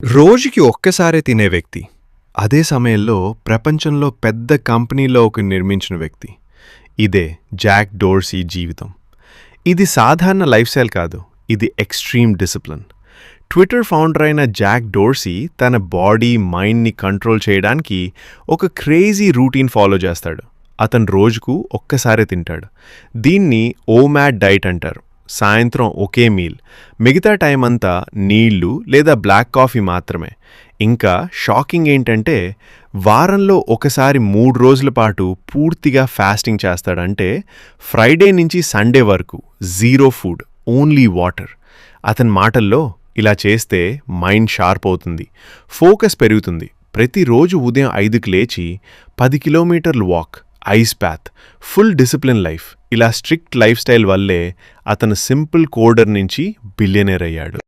రోజుకి ఒక్కసారే తినే వ్యక్తి. అదే సమయంలో ప్రపంచంలో పెద్ద కంపెనీలో ఒక నిర్మించిన వ్యక్తి. ఇదే జాక్ డోర్సీ జీవితం. ఇది సాధారణ లైఫ్ స్టైల్ కాదు, ఇది ఎక్స్‌ట్రీమ్ డిసిప్లిన్. ట్విట్టర్ ఫౌండర్ అయిన జాక్ డోర్సీ తన బాడీ, మైండ్‌ని కంట్రోల్ చేయడానికి ఒక క్రేజీ రూటీన్ ఫాలో చేస్తాడు. అతను రోజుకు ఒక్కసారే తింటాడు. దీన్ని ఓమాడ్ డైట్ అంటారు. సాయంత్రం ఒకే మీల్, మిగతా టైం అంతా నీళ్లు లేదా బ్లాక్ కాఫీ మాత్రమే. ఇంకా షాకింగ్ ఏంటంటే వారంలో ఒకసారి 3 రోజుల పాటు పూర్తిగా ఫాస్టింగ్ చేస్తాడంటే ఫ్రైడే నుంచి సండే వరకు జీరో ఫుడ్, ఓన్లీ వాటర్. అతని మాటల్లో ఇలా చేస్తే మైండ్ షార్ప్ అవుతుంది, ఫోకస్ పెరుగుతుంది. ప్రతిరోజు ఉదయం 5కి లేచి 10 కిలోమీటర్లు walk, ice path, full discipline life. ఇలా స్ట్రిక్ట్ లైఫ్ స్టైల్ వల్లే అతను సింపుల్ కోడర్ నుంచి బిలియనీర్ అయ్యాడు.